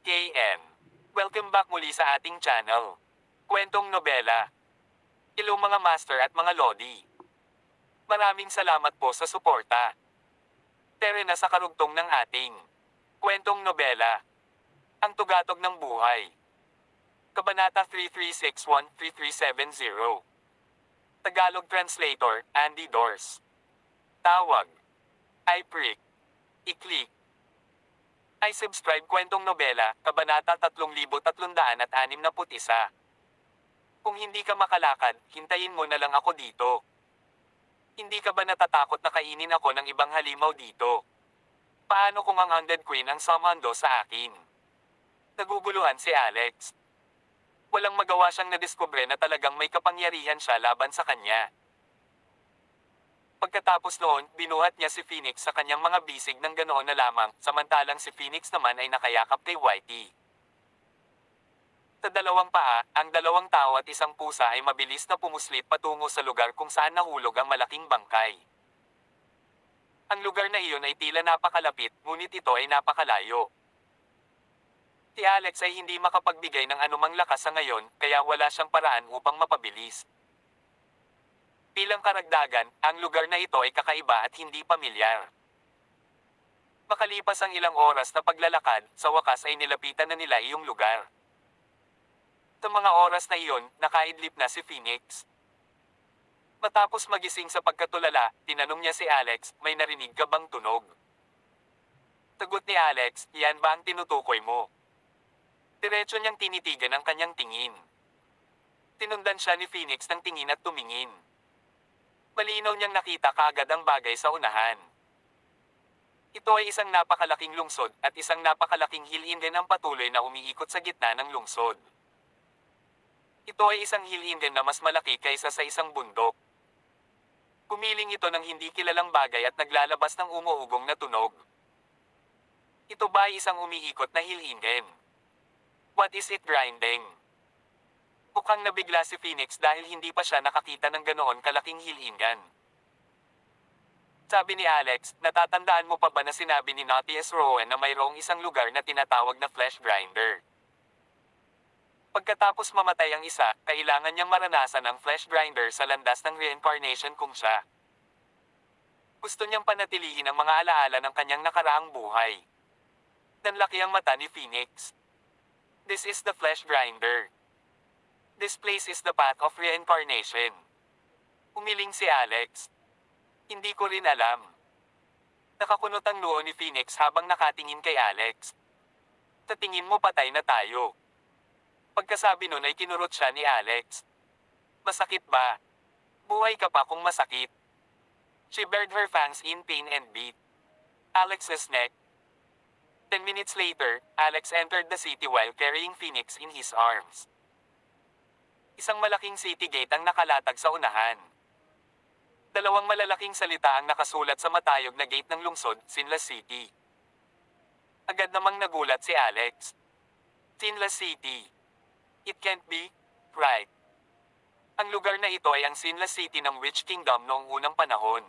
KN. Welcome back muli sa ating channel. Kwentong Nobela. Hello mga master at mga lodi. Maraming salamat po sa suporta. Tere na sa karugtong ng ating Kwentong Nobela. Ang Tugatog ng Buhay. Kabanata 3361-3370. Tagalog Translator, Andy Dors. Tawag. I-prick. I-click. I subscribe Kwentong Nobela, Kabanata 3361. Kung hindi ka makalakad, hintayin mo na lang ako dito. Hindi ka ba natatakot na kainin ako ng ibang halimaw dito? Paano kung ang Undead Queen ang sumando sa akin? Naguguluhan si Alex. Walang magawa siyang nadiskubre na talagang may kapangyarihan siya laban sa kanya. Pagkatapos noon, binuhat niya si Phoenix sa kanyang mga bisig ng ganoon na lamang, samantalang si Phoenix naman ay nakayakap kay Whitey. Sa dalawang paa, ang dalawang tao at isang pusa ay mabilis na pumuslit patungo sa lugar kung saan nahulog ang malaking bangkay. Ang lugar na iyon ay tila napakalapit, ngunit ito ay napakalayo. Si Alex ay hindi makapagbigay ng anumang lakas sa ngayon, kaya wala siyang paraan upang mapabilis. Bilang karagdagan, ang lugar na ito ay kakaiba at hindi pamilyar. Makalipas ang ilang oras na paglalakad, sa wakas ay nilapitan na nila iyong lugar. Sa mga oras na iyon, nakaidlip na si Phoenix. Matapos magising sa pagkatulala, tinanong niya si Alex, may narinig ka bang tunog? Sagot ni Alex, yan ba ang tinutukoy mo? Diretso niyang tinitigan ang kanyang tingin. Tinundan siya ni Phoenix ng tingin at tumingin. Malinaw niyang nakita kaagad ang bagay sa unahan. Ito ay isang napakalaking lungsod at isang napakalaking hill-inden ang patuloy na umiikot sa gitna ng lungsod. Ito ay isang hill-inden na mas malaki kaysa sa isang bundok. Pumiling ito ng hindi kilalang bagay at naglalabas ng umuugong na tunog. Ito ba ay isang umiikot na hill-inden? What is it grinding? Mukhang nabigla si Phoenix dahil hindi pa siya nakakita ng ganoon kalaking hilingan. Sabi ni Alex, natatandaan mo pa ba na sinabi ni Naughty Rowan na mayroong isang lugar na tinatawag na flesh grinder? Pagkatapos mamatay ang isa, kailangan niyang maranasan ang flesh grinder sa landas ng reincarnation kung siya. Gusto niyang panatilihin ang mga alaala ng kanyang nakaraang buhay. Nanlaki ang mata ni Phoenix. This is the flesh grinder. This place is the path of reincarnation. Umiling si Alex. Hindi ko rin alam. Nakakunot ang noo ni Phoenix habang nakatingin kay Alex. Sa tingin mo patay na tayo. Pagkasabi nun ay kinurot siya ni Alex. Masakit ba? Buhay ka pa kung masakit. She bared her fangs in pain and beat Alex's neck. 10 minutes later, Alex entered the city while carrying Phoenix in his arms. Isang malaking city gate ang nakalatag sa unahan. Dalawang malalaking salita ang nakasulat sa matayog na gate ng lungsod, Sinlas City. Agad namang nagulat si Alex. Sinlas City. It can't be right. Ang lugar na ito ay ang Sinlas City ng Witch Kingdom noong unang panahon.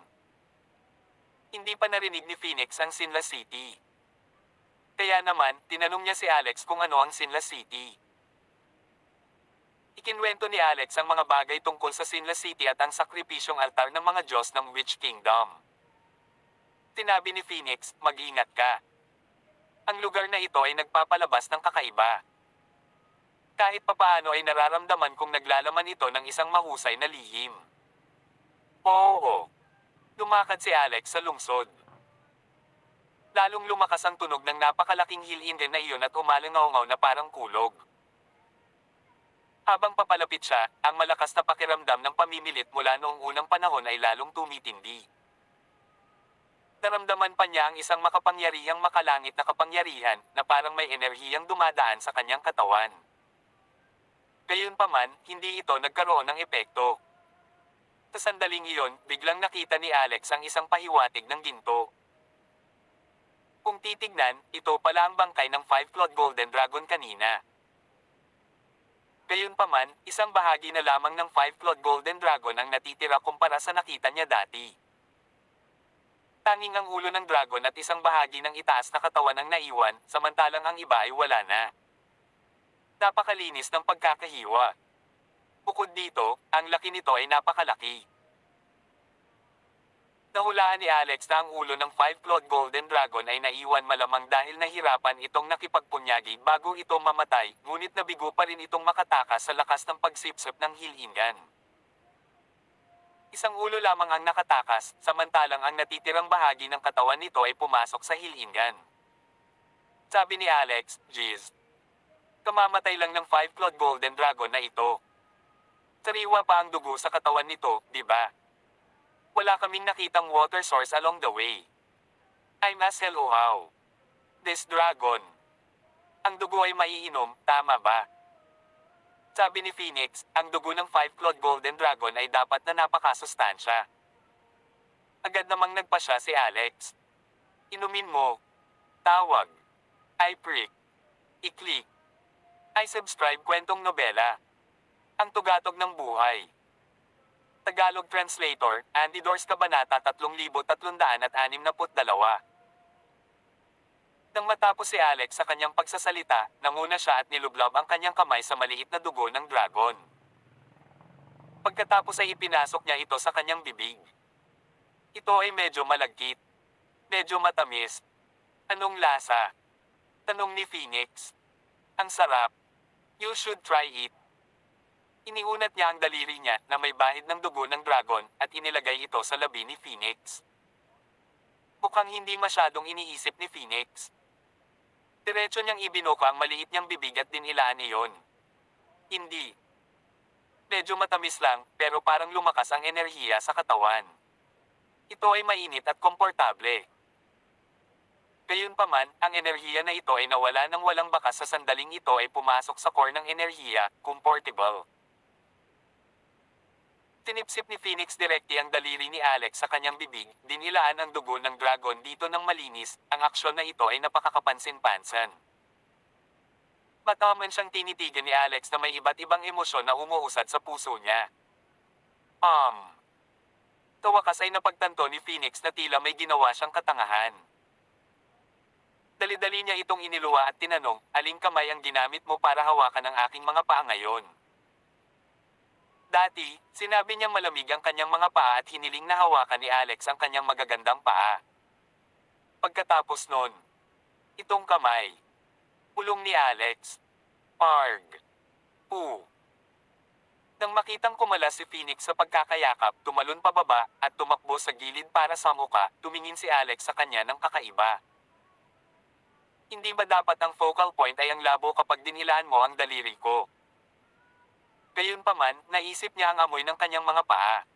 Hindi pa narinig ni Phoenix ang Sinlas City. Kaya naman, tinanong niya si Alex kung ano ang Sinlas City. Ikinwento ni Alex ang mga bagay tungkol sa Sinlas City at ang sakripisyong altar ng mga Diyos ng Witch Kingdom. Sinabi ni Phoenix, mag-ingat ka. Ang lugar na ito ay nagpapalabas ng kakaiba. Kahit papaano ay nararamdaman kong naglalaman ito ng isang mahusay na lihim. Oo. Lumakad si Alex sa lungsod. Lalong lumakas ang tunog ng napakalaking hill-inden na iyon at umalangaw na parang kulog. Habang papalapit siya, ang malakas na pakiramdam ng pamimilit mula noong unang panahon ay lalong tumitindi. Naramdaman pa niya ang isang makapangyarihang makalangit na kapangyarihan na parang may enerhiyang dumadaan sa kanyang katawan. Gayunpaman, hindi ito nagkaroon ng epekto. Sa sandaling iyon, biglang nakita ni Alex ang isang pahiwatig ng ginto. Kung titignan, ito pala ang bangkay ng Five-Clawed Golden Dragon kanina. Gayunpaman, isang bahagi na lamang ng Five-Clawed Golden Dragon ang natitira kumpara sa nakita niya dati. Tanging ang ulo ng dragon at isang bahagi ng itaas na katawan ang naiwan, samantalang ang iba ay wala na. Napakalinis ng pagkakahiwa. Bukod dito, ang laki nito ay napakalaki. Nahulaan ni Alex na ang ulo ng five-clawed golden dragon ay naiwan malamang dahil nahirapan itong nakipagpunyagi bago ito mamatay, ngunit nabigo pa rin itong makatakas sa lakas ng pagsipsip ng hilingan. Isang ulo lamang ang nakatakas, samantalang ang natitirang bahagi ng katawan nito ay pumasok sa hilingan. Sabi ni Alex, "Jeez. Kamamatay lang ng five-clawed golden dragon na ito. Sariwa pa ang dugo sa katawan nito, di ba? Wala kaming nakitang water source along the way. I'm as hell oh how. This dragon. Ang dugo ay maiinom, tama ba?" Sabi ni Phoenix, ang dugo ng five-clawed golden dragon ay dapat na napakasustansya. Agad namang nagpasya si Alex. "Inumin mo. Tawag. I prick. I-click. I subscribe kwentong nobela. Ang tugatog ng buhay." Tagalog Translator, Andy Dors Kabanata 3362. Nang matapos si Alex sa kanyang pagsasalita, nanguna siya at nilublob ang kanyang kamay sa maliit na dugo ng dragon. Pagkatapos ay ipinasok niya ito sa kanyang bibig. Ito ay medyo malagkit. Medyo matamis. Anong lasa? Tanong ni Phoenix. Ang sarap. You should try it. Iniunat niya ang daliri niya na may bahid ng dugo ng dragon at inilagay ito sa labi ni Phoenix. Mukhang hindi masyadong iniisip ni Phoenix. Diretso niyang ibinuka ang maliit niyang bibig at dinilaan iyon. Hindi. Medyo matamis lang, pero parang lumakas ang enerhiya sa katawan. Ito ay mainit at komportable. Gayunpaman, ang enerhiya na ito ay nawala nang walang bakas sa sandaling ito ay pumasok sa core ng enerhiya, comfortable. Tinipsip ni Phoenix directly ang daliri ni Alex sa kanyang bibig, dinilaan ang dugo ng dragon dito ng malinis, ang aksyon na ito ay napakakapansin-pansin. Mataman siyang tinitigan ni Alex na may iba't ibang emosyon na umuusad sa puso niya. Sa wakas ay napagtanto ni Phoenix na tila may ginawa siyang katangahan. Dali-dali niya itong iniluwa at tinanong, "Aling kamay ang ginamit mo para hawakan ang aking mga paa ngayon?" Dati, sinabi niyang malamig ang kanyang mga paa at hiniling na hawakan ni Alex ang kanyang magagandang paa. Pagkatapos nun, itong kamay. Pulong ni Alex. Arg. Nang makitang kumalas si Phoenix sa pagkakayakap, tumalon pababa, at tumakbo sa gilid para sa muka, tumingin si Alex sa kanya ng kakaiba. Hindi ba dapat ang focal point ay ang labo kapag dinilaan mo ang daliri ko? Gayunpaman, naisip niya ang amoy ng kanyang mga paa.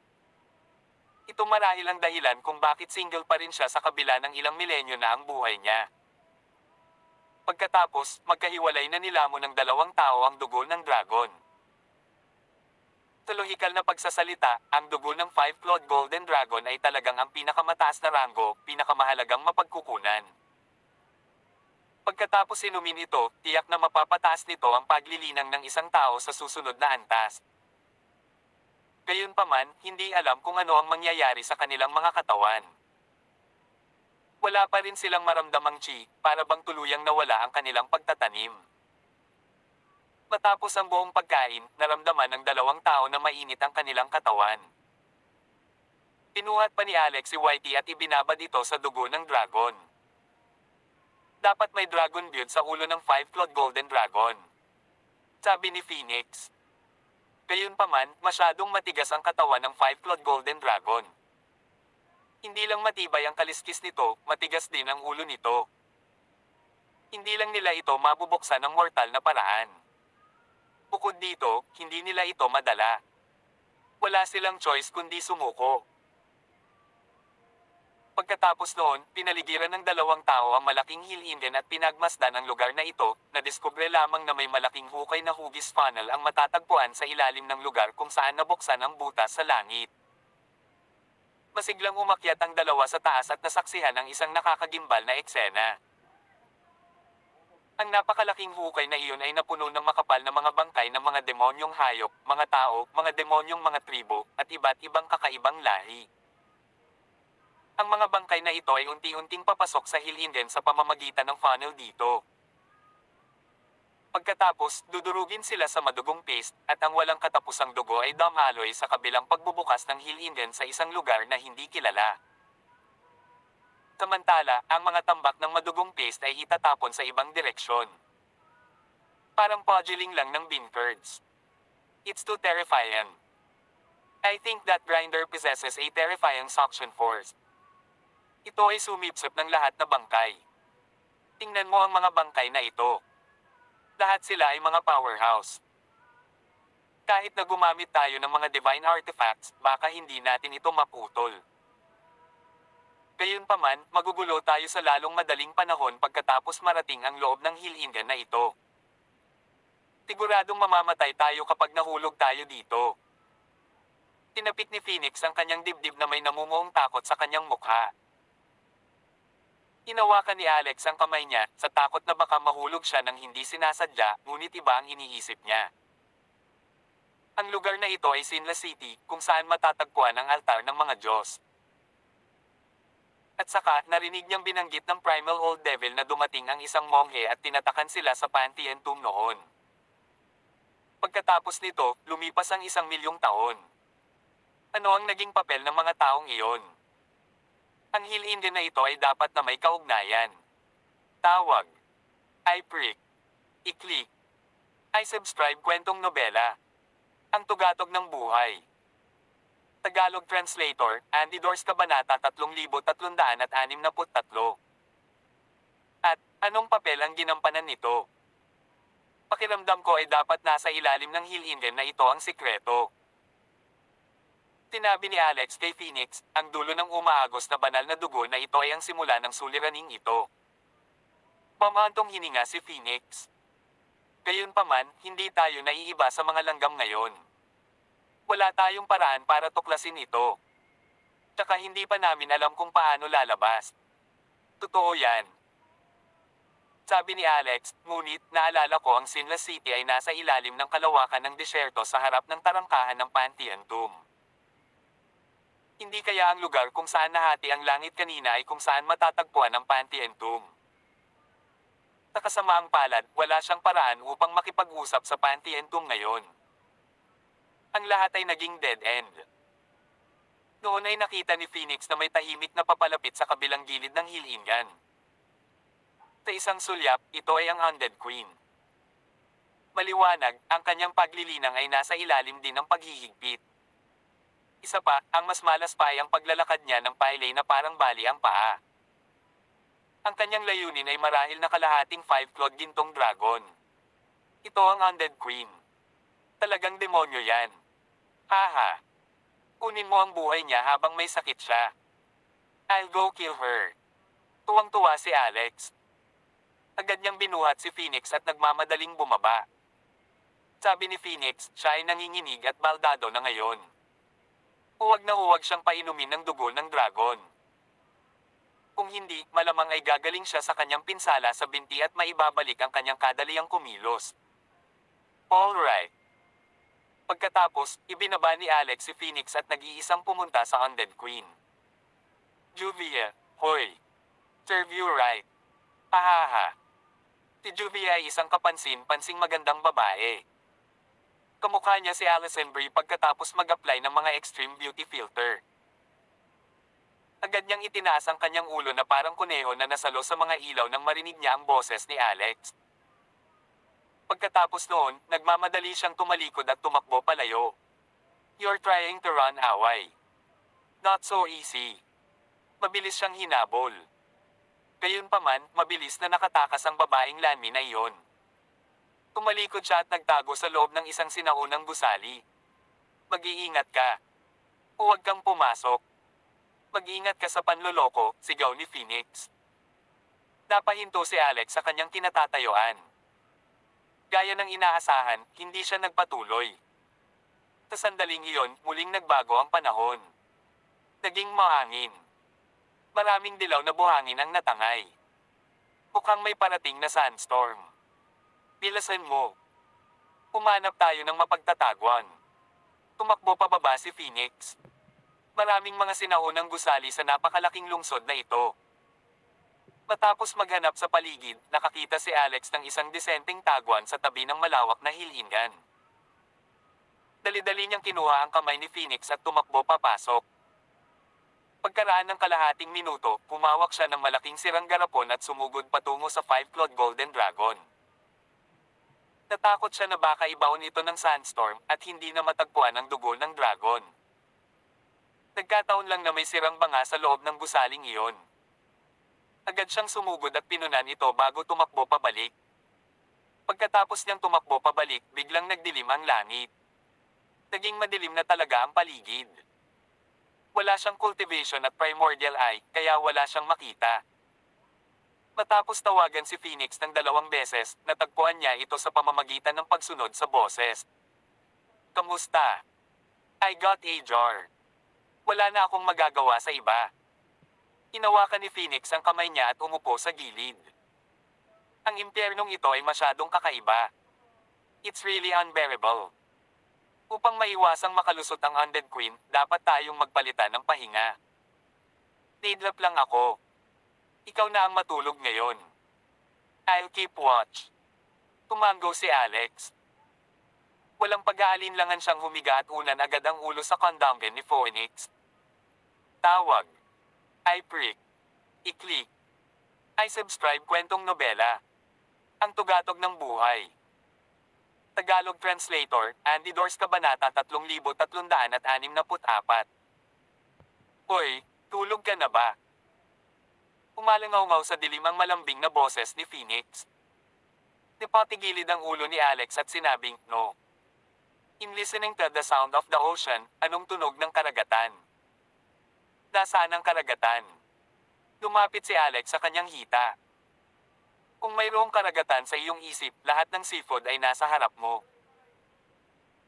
Ito marahil ang dahilan kung bakit single pa rin siya sa kabila ng ilang milenyo na ang buhay niya. Pagkatapos, magkahiwalay na nilamon ng dalawang tao ang dugo ng dragon. Sa lohikal na pagsasalita, ang dugo ng five-clawed golden dragon ay talagang ang pinakamataas na ranggo, pinakamahalagang mapagkukunan. Pagkatapos inumin ito, tiyak na mapapataas nito ang paglilinang ng isang tao sa susunod na antas. Gayunpaman, hindi alam kung ano ang mangyayari sa kanilang mga katawan. Wala pa rin silang maramdamang chi, para bang tuluyang nawala ang kanilang pagtatanim. Matapos ang buong pagkain, naramdaman ng dalawang tao na mainit ang kanilang katawan. Pinuhat pa ni Alex si Whitey at ibinabad ito sa dugo ng dragon. Dapat may dragon build sa ulo ng five-clawed golden dragon. Sabi ni Phoenix. Gayunpaman, masyadong matigas ang katawan ng five-clawed golden dragon. Hindi lang matibay ang kaliskis nito, matigas din ang ulo nito. Hindi lang nila ito mabubuksan ng mortal na paraan. Bukod dito, hindi nila ito madala. Wala silang choice kundi sumuko. Pagkatapos noon, pinaligiran ng dalawang tao ang malaking hill indian at pinagmasdan ang lugar na ito, nadiskubre lamang na may malaking hukay na hugis funnel ang matatagpuan sa ilalim ng lugar kung saan nabuksan ang butas sa langit. Masiglang umakyat ang dalawa sa taas at nasaksihan ang isang nakakagimbal na eksena. Ang napakalaking hukay na iyon ay napuno ng makapal na mga bangkay ng mga demonyong hayop, mga tao, mga demonyong mga tribo, at iba't ibang kakaibang lahi. Ang mga bangkay na ito ay unti-unting papasok sa hill engine sa pamamagitan ng funnel dito. Pagkatapos, dudurugin sila sa madugong paste, at ang walang katapusang dugo ay damaloy sa kabilang pagbubukas ng hill engine sa isang lugar na hindi kilala. Samantala, ang mga tambak ng madugong paste ay itatapon sa ibang direksyon. Parang pugiling lang ng bean curds. It's too terrifying. I think that grinder possesses a terrifying suction force. Ito ay sumipsip ng lahat na bangkay. Tingnan mo ang mga bangkay na ito. Lahat sila ay mga powerhouse. Kahit na gumamit tayo ng mga divine artifacts, baka hindi natin ito maputol. Gayunpaman, magugulo tayo sa lalong madaling panahon pagkatapos marating ang loob ng hill engine na ito. Siguradong mamamatay tayo kapag nahulog tayo dito. Tinapik ni Phoenix ang kanyang dibdib na may namumuong takot sa kanyang mukha. Hinawakan ni Alex ang kamay niya, sa takot na baka mahulog siya nang hindi sinasadya, ngunit iba ang iniisip niya. Ang lugar na ito ay Sinless City, kung saan matatagpuan ang altar ng mga Diyos. At saka, narinig niyang binanggit ng Primal Old Devil na dumating ang isang monghe at tinatakan sila sa Pantheon Tomb noon. Pagkatapos nito, lumipas ang 1,000,000 taon. Ano ang naging papel ng mga taong iyon? Ang hill engine na ito ay dapat na may kaugnayan. Tawag. I-prick. I-click. I-subscribe kwentong nobela. Ang tugatog ng buhay. Tagalog Translator, Andy Dors Kabanata 3363. At, anong papel ang ginampanan nito? Pakiramdam ko ay dapat nasa ilalim ng hill engine na ito ang sikreto. Sinabi ni Alex kay Phoenix, ang dulo ng umaagos na banal na dugo na ito ay ang simula ng suliraning ito. Pamantong hininga si Phoenix. Gayunpaman, hindi tayo naiiba sa mga langgam ngayon. Wala tayong paraan para tuklasin ito. Tsaka hindi pa namin alam kung paano lalabas. Totoo yan. Sabi ni Alex, ngunit naalala ko ang Sinless City ay nasa ilalim ng kalawakan ng disyerto sa harap ng tarangkahan ng Pantheon Tomb. Hindi kaya ang lugar kung saan nahati ang langit kanina ay kung saan matatagpuan ang Pantheon Tomb. Sa kasamaang palad, wala siyang paraan upang makipag-usap sa Pantheon Tomb ngayon. Ang lahat ay naging dead end. Noon ay nakita ni Phoenix na may tahimik na papalapit sa kabilang gilid ng hill engine. Sa isang sulyap, ito ay ang Undead Queen. Maliwanag, ang kanyang paglilinang ay nasa ilalim din ng paghihigpit. Isa pa, ang mas malas pa ay ang paglalakad niya ng pailay na parang bali ang paa. Ang kanyang layunin ay marahil na kalahating 5-clawed gintong dragon. Ito ang Undead Queen. Talagang demonyo yan. Haha. Kunin mo ang buhay niya habang may sakit siya. I'll go kill her. Tuwang-tuwa si Alex. Agad niyang binuhat si Phoenix at nagmamadaling bumaba. Sabi ni Phoenix, siya ay nanginginig at baldado na ngayon. Huwag na huwag siyang painumin ng dugo ng dragon. Kung hindi, malamang ay gagaling siya sa kanyang pinsala sa binti at maibabalik ang kanyang kadaliang kumilos. Alright. Pagkatapos, ibinaba ni Alex si Phoenix at nag-iisang pumunta sa Undead Queen. Juvia, hoy. Serve you right. Ahaha. Si Juvia ay isang kapansin-pansing magandang babae. Kamukha niya si Alison Brie pagkatapos mag-apply ng mga extreme beauty filter. Agad niyang itinaas ang kanyang ulo na parang kuneho na nasalo sa mga ilaw nang marinig niya ang boses ni Alex. Pagkatapos noon, nagmamadali siyang tumalikod at tumakbo palayo. You're trying to run away. Not so easy. Mabilis siyang hinabol. Gayunpaman, mabilis na nakatakas ang babaeng Lanmi na iyon. Tumalikod siya at nagtago sa loob ng isang sinaunang gusali. Mag-iingat ka. Huwag kang pumasok. Mag-ingat ka sa panloloko, sigaw ni Phoenix. Napahinto si Alex sa kanyang kinatatayuan. Gaya ng inaasahan, hindi siya nagpatuloy. Sa sandaling iyon, muling nagbago ang panahon. Naging mahangin. Maraming dilaw na buhangin ang natangay. Mukhang may parating na sandstorm. Bilasan mo. Humanap tayo ng mapagtatagwan. Tumakbo pababa si Phoenix. Maraming mga sinaunang gusali sa napakalaking lungsod na ito. Matapos maghanap sa paligid, nakakita si Alex ng isang disenteng tagwan sa tabi ng malawak na hilingan. Dali-dali niyang kinuha ang kamay ni Phoenix at tumakbo papasok. Pagkaraan ng kalahating minuto, pumawak siya ng malaking sirang garapon at sumugod patungo sa Five-Clawed Golden Dragon. Natakot siya na baka ibaon ito ng sandstorm at hindi na matagpuan ang dugo ng dragon. Nagkataon lang na may sirang banga sa loob ng gusaling iyon. Agad siyang sumugod at pinunan ito bago tumakbo pabalik. Pagkatapos niyang tumakbo pabalik, biglang nagdilim ang langit. Naging madilim na talaga ang paligid. Wala siyang cultivation at primordial eye, kaya wala siyang makita. Matapos tawagan si Phoenix ng 2 beses, natagpuan niya ito sa pamamagitan ng pagsunod sa boses. Kamusta? I got a jar. Wala na akong magagawa sa iba. Hinawakan ni Phoenix ang kamay niya at umupo sa gilid. Ang impyernong ito ay masyadong kakaiba. It's really unbearable. Upang maiwasang makalusot ang Undead Queen, dapat tayong magpalitan ng pahinga. Nidlap lang ako. Ikaw na ang matulog ngayon. I'll keep watch. Tumango si Alex. Walang pag-aalinlangan siyang humiga at unan agad ang ulo sa kondamgen ni Phoenix. Tawag. I prick. I-click. I subscribe kwentong nobela. Ang tugatog ng buhay. Tagalog Translator, Andy Dors Kabanata 3364. Hoy, tulog ka na ba? Umalangaw-ngaw sa dilim ang malambing na boses ni Phoenix. Nipatigilid ang ulo ni Alex at sinabing, no. In listening to the sound of the ocean, anong tunog ng karagatan? Nasaan ang karagatan? Lumapit si Alex sa kanyang hita. Kung mayroong karagatan sa iyong isip, lahat ng seafood ay nasa harap mo.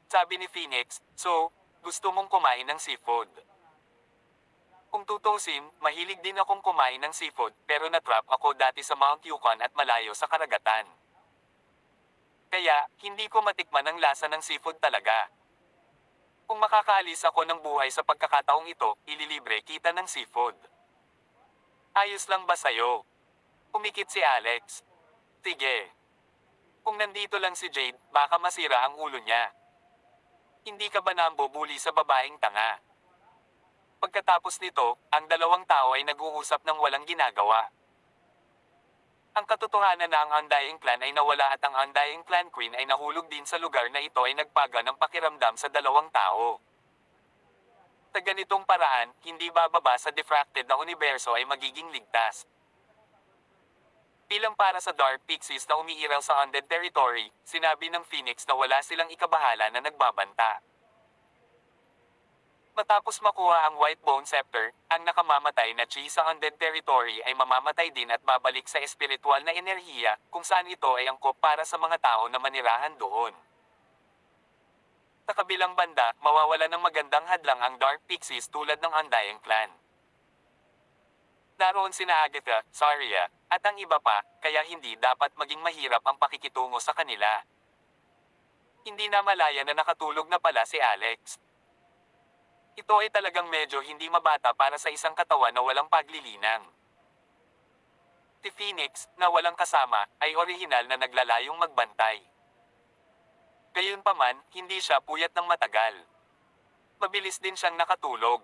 Sabi ni Phoenix, so, gusto mong kumain ng seafood? Kung tutusin, mahilig din akong kumain ng seafood, pero natrap ako dati sa Mount Yukon at malayo sa karagatan. Kaya, hindi ko matikman ang lasa ng seafood talaga. Kung makakaalis ako ng buhay sa pagkakataong ito, ililibre kita ng seafood. Ayos lang ba sa'yo? Umikit si Alex. Sige. Kung nandito lang si Jade, baka masira ang ulo niya. Hindi ka ba nambubuli sa babaeng tanga? Pagkatapos nito, ang 2 tao ay nag-uusap ng walang ginagawa. Ang katotohanan na ang Undying Clan ay nawala at ang Undying Clan Queen ay nahulog din sa lugar na ito ay nagpaga ng pakiramdam sa 2 tao. Sa ganitong paraan, hindi bababa sa diffracted na universo ay magiging ligtas. Bilang para sa Dark Pixies na umiiral sa Undead Territory, sinabi ng Phoenix na wala silang ikabahala na nagbabanta. Matapos makuha ang White Bone Scepter, ang nakamamatay na Chi sa Undead Territory ay mamamatay din at babalik sa espiritual na enerhiya, kung saan ito ay angkop para sa mga tao na manirahan doon. Sa kabilang banda, mawawala ng magandang hadlang ang Dark Pixies tulad ng Undying Clan. Naroon sina Agatha, Saria, at ang iba pa, kaya hindi dapat maging mahirap ang pakikitungo sa kanila. Hindi na malaya na nakatulog na pala si Alex. Ito ay talagang medyo hindi mabata para sa isang katawan na walang paglilinang. Si Phoenix, na walang kasama, ay orihinal na naglalayong magbantay. Gayunpaman, hindi siya puyat ng matagal. Mabilis din siyang nakatulog.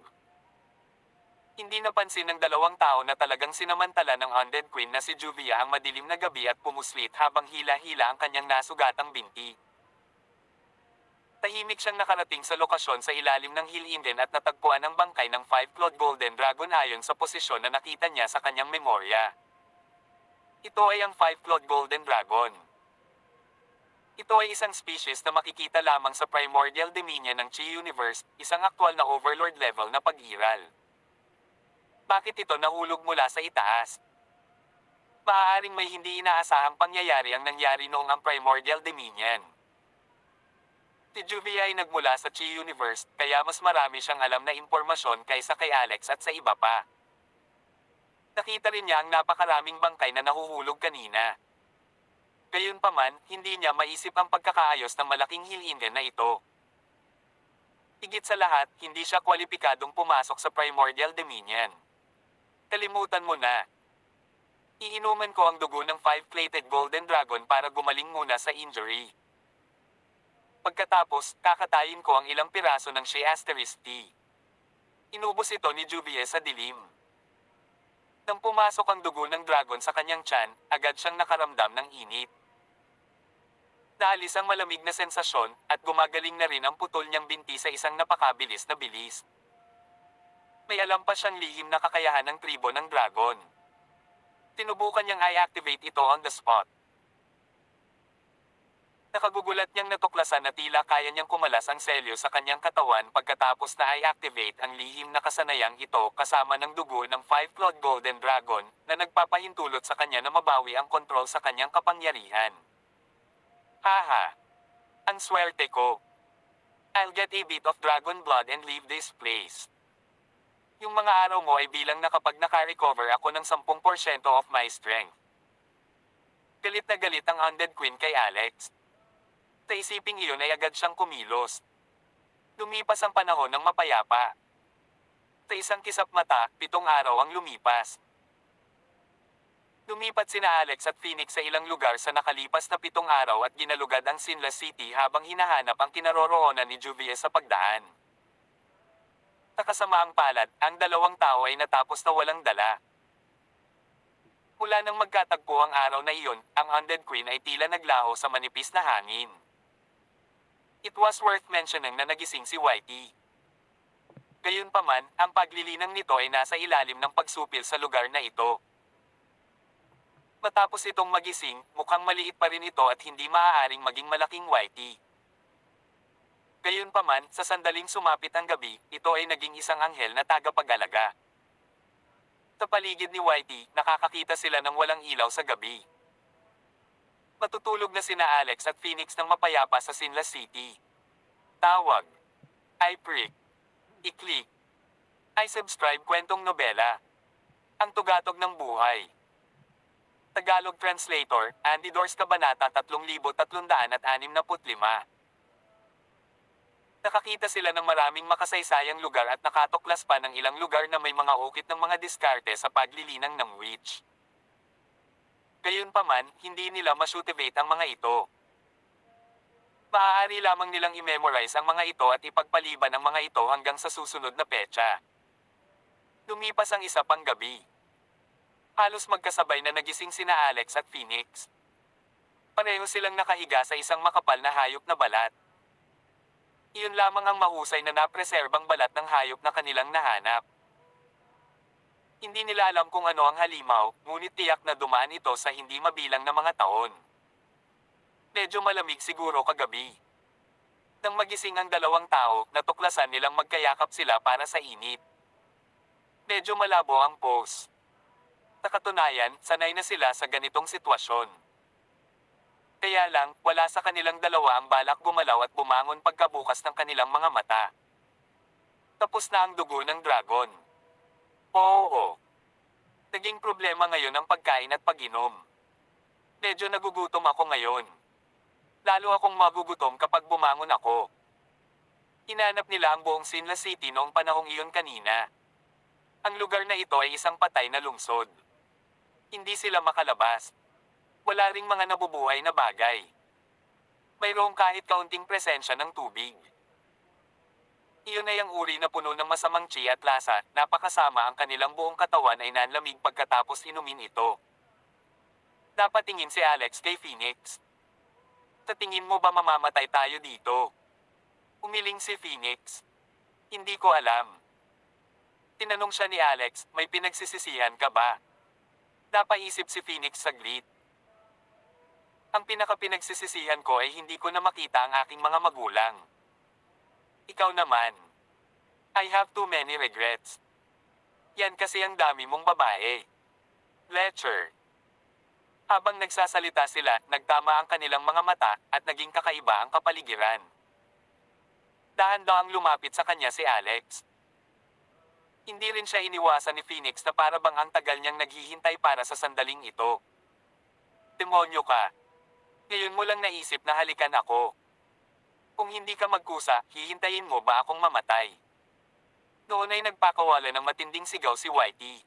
Hindi napansin ng 2 tao na talagang sinamantala ng Undead Queen na si Juvia ang madilim na gabi at pumuslit habang hila-hila ang kanyang nasugatang binti. Tahimik siyang nakarating sa lokasyon sa ilalim ng Hill Indian at natagpuan ang bangkay ng Five-Clawed Golden Dragon ayon sa posisyon na nakita niya sa kanyang memorya. Ito ay ang Five-Clawed Golden Dragon. Ito ay isang species na makikita lamang sa Primordial Dominion ng Chi Universe, isang aktwal na Overlord level na pag-iral. Bakit ito nahulog mula sa itaas? Maaaring may hindi inaasahang pangyayari ang nangyari noong ang Primordial Dominion. Si Juvia ay nagmula sa Chi Universe, kaya mas marami siyang alam na impormasyon kaysa kay Alex at sa iba pa. Nakita rin niya ang napakaraming bangkay na nahuhulog kanina. Gayunpaman, hindi niya maisip ang pagkakaayos ng malaking Hill Indian na ito. Higit sa lahat, hindi siya kwalipikadong pumasok sa Primordial Dominion. Kalimutan mo na. Iinuman ko ang dugo ng five-plated golden dragon para gumaling muna sa injury. Pagkatapos, kakatayin ko ang ilang piraso ng Shea Asterisk tea. Inubos ito ni Juvier sa dilim. Nang pumasok ang dugo ng dragon sa kanyang tiyan, agad siyang nakaramdam ng init. Naalis ang malamig na sensasyon, at gumagaling na rin ang putol niyang binti sa isang napakabilis na bilis. May alam pa siyang lihim na kakayahan ng tribo ng dragon. Tinubukan niyang i-activate ito on the spot. Nakagugulat niyang natuklasan na tila kaya niyang kumalas ang selyo sa kanyang katawan pagkatapos na i-activate ang lihim na kasanayang ito kasama ng dugo ng five-clawed golden dragon na nagpapahintulot sa kanya na mabawi ang kontrol sa kanyang kapangyarihan. Haha! Ang swerte ko! I'll get a bit of dragon blood and leave this place. Yung mga araw mo ay bilang na kapag naka-recover ako ng 10% of my strength. Galit na galit ang Undead Queen kay Alex. Sa isiping iyon ay agad siyang kumilos. Lumipas ang panahon ng mapayapa. Sa isang kisap mata, 7 araw ang lumipas. Lumipat sina Alex at Phoenix sa ilang lugar sa nakalipas na 7 araw at ginalugad ang Sinla City habang hinahanap ang kinaroroonan ni Juvier sa pagdaan. Sa kasamaang palad, ang 2 tao ay natapos na walang dala. Mula nang magkatagpo ang araw na iyon, ang Undead Queen ay tila naglaho sa manipis na hangin. It was worth mentioning na nagising si Whitey. Gayunpaman, ang paglilinang nito ay nasa ilalim ng pagsupil sa lugar na ito. Matapos itong magising, mukhang maliit pa rin ito at hindi maaaring maging malaking Whitey. Gayunpaman, sa sandaling sumapit ang gabi, ito ay naging isang anghel na tagapag-alaga. Sa paligid ni Whitey, nakakakita sila ng walang ilaw sa gabi. Matutulog na sina Alex at Phoenix ng mapayapa sa Sinla City. Tawag. I-prick. I-click. I-subscribe kwentong nobela. Ang tugatog ng buhay. Tagalog Translator, Andy Dors Kabanata 3365. Nakakita sila ng maraming makasaysayang lugar at nakatuklas pa ng ilang lugar na may mga ukit ng mga diskarte sa paglilinang ng witch. Gayunpaman, hindi nila ma-motivate ang mga ito. Maaari lamang nilang i-memorize ang mga ito at ipagpaliban ang mga ito hanggang sa susunod na petsa. Lumipas ang isa pang gabi. Halos magkasabay na nagising sina Alex at Phoenix. Pareho silang nakahiga sa isang makapal na hayop na balat. Iyon lamang ang mahusay na napreserbang balat ng hayop na kanilang nahanap. Hindi nila alam kung ano ang halimaw, ngunit tiyak na dumaan ito sa hindi mabilang na mga taon. Medyo malamig siguro kagabi. Nang magising ang 2 tao, natuklasan nilang magkayakap sila para sa init. Medyo malabo ang pose. Sa katunayan, sanay na sila sa ganitong sitwasyon. Kaya lang, wala sa kanilang dalawa ang balak gumalaw at bumangon pagkabukas ng kanilang mga mata. Tapos na ang dugo ng dragon. Oo. Naging problema ngayon ang pagkain at pag-inom. Medyo nagugutom ako ngayon. Lalo akong magugutom kapag bumangon ako. Hinanap nila ang buong Sinla City noong panahong iyon kanina. Ang lugar na ito ay isang patay na lungsod. Hindi sila makalabas. Wala ring mga nabubuhay na bagay. Mayroong kahit kaunting presensya ng tubig. Iyon ay ang uri na puno ng masamang chi at lasa, napakasama ang kanilang buong katawan ay nanlamig pagkatapos inumin ito. Napatingin si Alex kay Phoenix. Sa tingin mo ba mamamatay tayo dito? Umiling si Phoenix. Hindi ko alam. Tinanong siya ni Alex, may pinagsisisihan ka ba? Napaisip si Phoenix saglit. Ang pinaka-pinagsisisihan ko ay hindi ko na makita ang aking mga magulang. Ikaw naman. I have too many regrets. Yan kasi ang dami mong babae. Fletcher. Habang nagsasalita sila, nagtama ang kanilang mga mata at naging kakaiba ang kapaligiran. Dahan-dahang lumapit sa kanya si Alex. Hindi rin siya iniwasan ni Phoenix na para bang ang tagal niyang naghihintay para sa sandaling ito. Demonyo ka. Ngayon mo lang naisip na halikan ako. Kung hindi ka magkusa, hihintayin mo ba akong mamatay? Noon ay nagpakawala ng matinding sigaw si Whitey.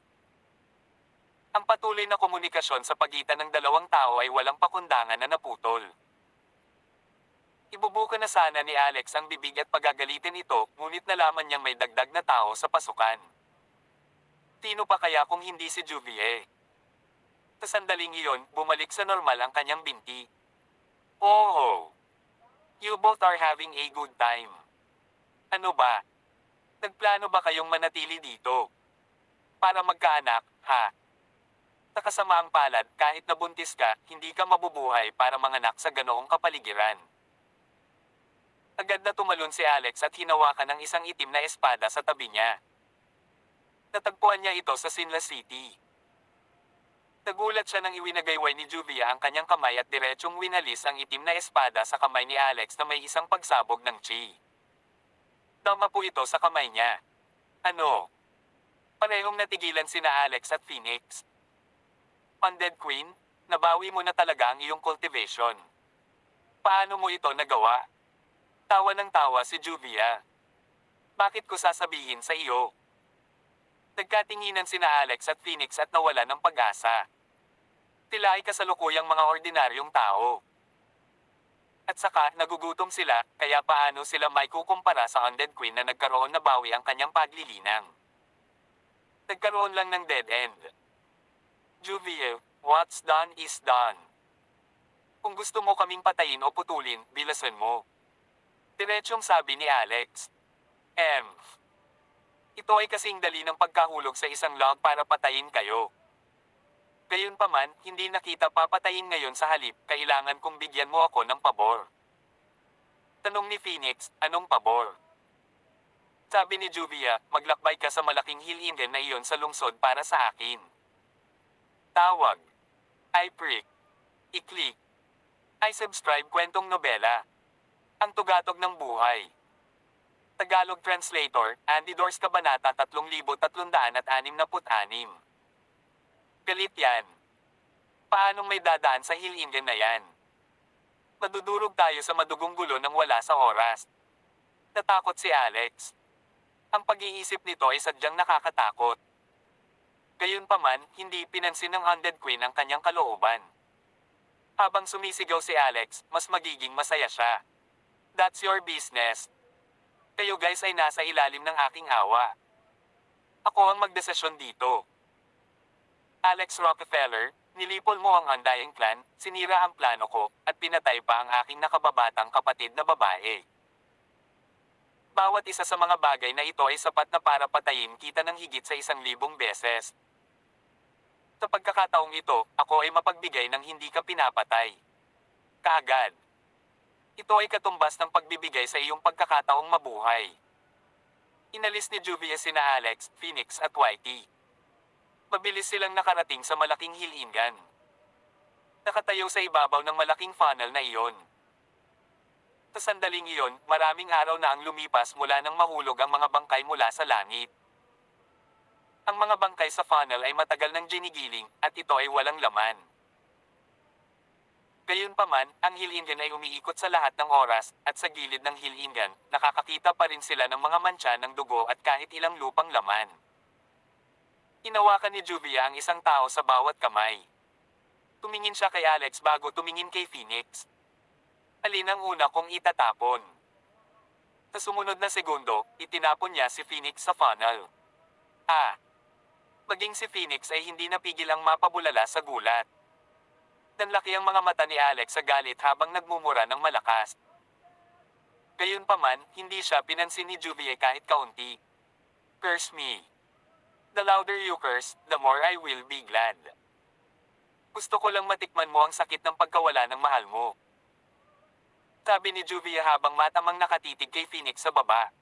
Ang patuloy na komunikasyon sa pagitan ng dalawang tao ay walang pakundangan na naputol. Ibubuka na sana ni Alex ang bibig at pagagalitin ito, ngunit nalaman niyang may dagdag na tao sa pasukan. Sino pa kaya kung hindi si Juvie? Sa sandaling iyon, bumalik sa normal ang kanyang binti. Oh, you both are having a good time. Ano ba? Nagplano ba kayong manatili dito? Para magkaanak, ha? Sa kasamaang palad, kahit nabuntis ka, hindi ka mabubuhay para manganak sa ganoong kapaligiran. Agad na tumalon si Alex at hinawakan ng isang itim na espada sa tabi niya. Natagpuan niya ito sa Sinla City. Nagulat siya nang iwinagayway ni Juvia ang kanyang kamay at diretsyong winalis ang itim na espada sa kamay ni Alex na may isang pagsabog ng chi. Dama po ito sa kamay niya. Ano? Parehong natigilan sina Alex at Phoenix. Undead Queen, nabawi mo na talaga ang iyong cultivation. Paano mo ito nagawa? Tawa ng tawa si Juvia. Bakit ko sasabihin sa iyo? Nagkatinginan sina Alex at Phoenix at nawala ng pag-asa. Sila ay kasalukuyang mga ordinaryong tao. At saka, nagugutom sila, kaya paano sila may kukumpara sa Undead Queen na nagkaroon na bawi ang kanyang paglilinang? Nagkaroon lang ng dead end. Juvie, what's done is done. Kung gusto mo kaming patayin o putulin, bilasan mo. Diretsyong sabi ni Alex. Ito ay kasing dali ng pagkahulog sa isang log para patayin kayo. Gayunpaman, hindi na kita papatayin ngayon sa halip, kailangan kong bigyan mo ako ng pabor. Tanong ni Phoenix, anong pabor? Sabi ni Juvia, maglakbay ka sa malaking hill Indian na iyon sa lungsod para sa akin. Tawag. I-prick. I-click. I-subscribe kwentong nobela. Ang tugatog ng buhay. Tagalog Translator, Andy Dors Kabanata 3366. Galit yan. Paanong may dadaan sa hill Indian na yan? Madudurog tayo sa madugong gulo nang wala sa oras. Natakot si Alex. Ang pag-iisip nito ay sadyang nakakatakot. Gayunpaman, hindi pinansin ng Undead Queen ang kanyang kalooban. Habang sumisigaw si Alex, mas magiging masaya siya. That's your business. Kayo guys ay nasa ilalim ng aking awa. Ako ang magdesisyon dito. Alex Rockefeller, nilipol mo ang Undying Clan, sinira ang plano ko, at pinatay pa ang aking nakababatang kapatid na babae. Bawat isa sa mga bagay na ito ay sapat na para patayin kita ng higit sa 1,000 beses. Sa pagkakataong ito, ako ay mapagbigay ng hindi ka pinapatay. Kaagad. Ito ay katumbas ng pagbibigay sa iyong pagkakataong mabuhay. Inalis ni Juvia sina Alex, Phoenix at Whitey. Mabilis silang nakarating sa malaking hilingan. Nakatayo sa ibabaw ng malaking funnel na iyon. Sa sandaling iyon, maraming araw na ang lumipas mula nang mahulog ang mga bangkay mula sa langit. Ang mga bangkay sa funnel ay matagal nang ginigiling, at ito ay walang laman. Gayunpaman, ang hill Indian ay umiikot sa lahat ng oras, at sa gilid ng hill Indian, nakakakita pa rin sila ng mga mantsa ng dugo at kahit ilang lupang laman. Hinawakan ni Juvia ang isang tao sa bawat kamay. Tumingin siya kay Alex bago tumingin kay Phoenix. Alin ang una kong itatapon? Sa sumunod na segundo, itinapon niya si Phoenix sa funnel. Maging si Phoenix ay hindi napigil ang mapabulala sa gulat. Nanlaki ang mga mata ni Alex sa galit habang nagmumura ng malakas. Gayunpaman, hindi siya pinansin ni Juvie kahit kaunti. Curse me. The louder you curse, the more I will be glad. Gusto ko lang matikman mo ang sakit ng pagkawala ng mahal mo. Sabi ni Juvia habang matamang nakatitig kay Phoenix sa baba.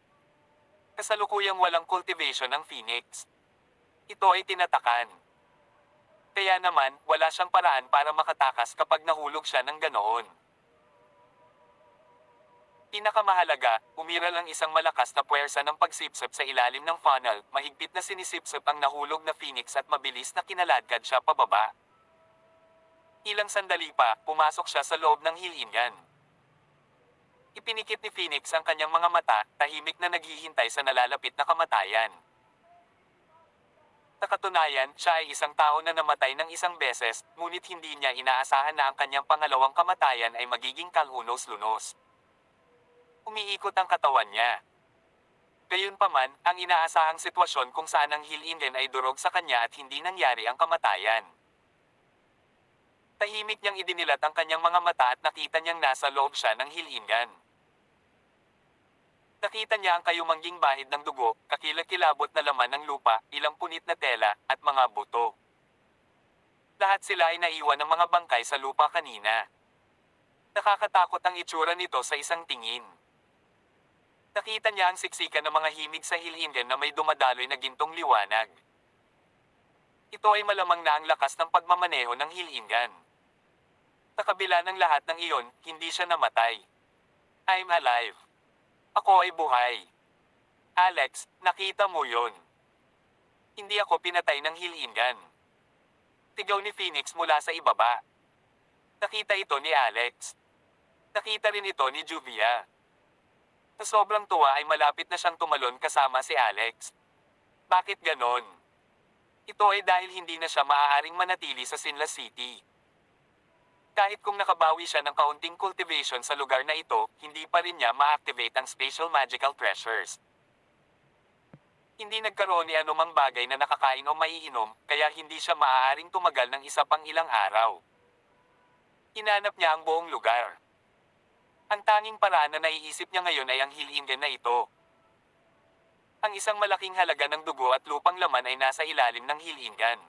Kasalukuyang walang cultivation ang Phoenix. Ito ay tinatakan. Kaya naman, wala siyang paraan para makatakas kapag nahulog siya ng ganoon. Pinakamahalaga, umiral ang isang malakas na puwersa ng pagsipsip sa ilalim ng funnel, mahigpit na sinisipsip ang nahulog na Phoenix at mabilis na kinaladkad siya pababa. Ilang sandali pa, pumasok siya sa loob ng hilingan. Ipinikit ni Phoenix ang kanyang mga mata, tahimik na naghihintay sa nalalapit na kamatayan. Sa katunayan, siya ay isang tao na namatay ng isang beses, ngunit hindi niya inaasahan na ang kanyang pangalawang kamatayan ay magiging kalunos-lunos. Umiikot ang katawan niya. Gayunpaman, ang inaasahang sitwasyon kung saan ang heal engine ay durog sa kanya at hindi nangyari ang kamatayan. Tahimik niyang idinilat ang kanyang mga mata at nakita niyang nasa loob siya ng heal engine. Nakita niya ang kayumangging bahid ng dugo, kakilakilabot na laman ng lupa, ilang punit na tela, at mga buto. Lahat sila ay naiwan ng mga bangkay sa lupa kanina. Nakakatakot ang itsura nito sa isang tingin. Nakita niya ang siksikan ng mga himig sa hilinggan na may dumadaloy na gintong liwanag. Ito ay malamang na ang lakas ng pagmamaneho ng hilinggan. Sa kabila ng lahat ng iyon, hindi siya namatay. I'm alive. Ako ay buhay. Alex, nakita mo yon. Hindi ako pinatay ng hilinggan. Tigaw ni Phoenix mula sa ibaba. Nakita ito ni Alex. Nakita rin ito ni Juvia. Sa sobrang tuwa ay malapit na siyang tumalon kasama si Alex. Bakit ganon? Ito ay dahil hindi na siya maaaring manatili sa Sinla City. Kahit kung nakabawi siya ng kaunting cultivation sa lugar na ito, hindi pa rin niya ma-activate ang spatial magical treasures. Hindi nagkaroon ni anumang bagay na nakakain o maiinom, kaya hindi siya maaaring tumagal ng isa pang ilang araw. Hinanap niya ang buong lugar. Ang tanging paraan na naiisip niya ngayon ay ang hilinggan na ito. Ang isang malaking halaga ng dugo at lupang laman ay nasa ilalim ng hilinggan.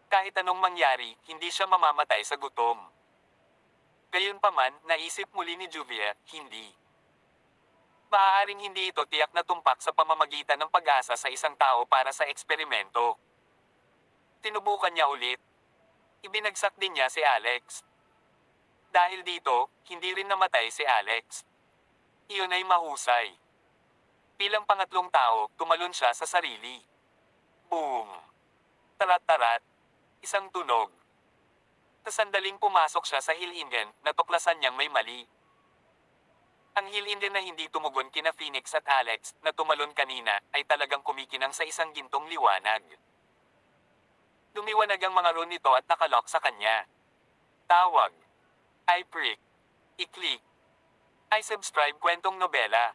Kahit anong mangyari, hindi siya mamamatay sa gutom. Gayunpaman, naisip muli ni Juvia, hindi. Maaaring hindi ito tiyak na tumpak sa pamamagitan ng pag-asa sa isang tao para sa eksperimento. Tinubukan niya ulit. Ibinagsak din niya si Alex. Dahil dito, hindi rin namatay si Alex. Iyon ay mahusay. Bilang pangatlong tao, tumalon siya sa sarili. Boom! Tarat-tarat. Isang tunog. Sa sandaling pumasok siya sa hilinggan, natuklasan niyang may mali. Ang hilinggan na hindi tumugon kina Phoenix at Alex, na tumalon kanina, ay talagang kumikinang sa isang gintong liwanag. Lumiwanag ang mga rune nito at nakalock sa kanya. Tawag. I prick. I-click. I subscribe kwentong nobela.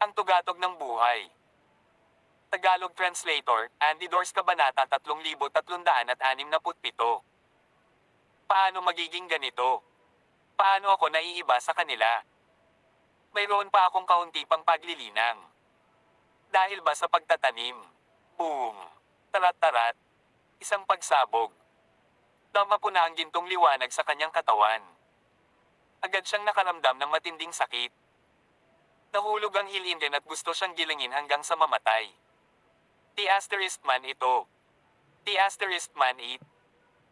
Ang tugatog ng buhay. Tagalog Translator, Andy Dors Kabanata 3367. Paano magiging ganito? Paano ako naiiba sa kanila? Mayroon pa akong kaunti pang paglilinang. Dahil ba sa pagtatanim? Boom! Tarat-tarat. Isang pagsabog. Dama po na ang gintong liwanag sa kanyang katawan. Agad siyang nakaramdam ng matinding sakit. Nahulog ang hilinggan at gusto siyang gilingin hanggang sa mamatay. The *man ito. The *man it.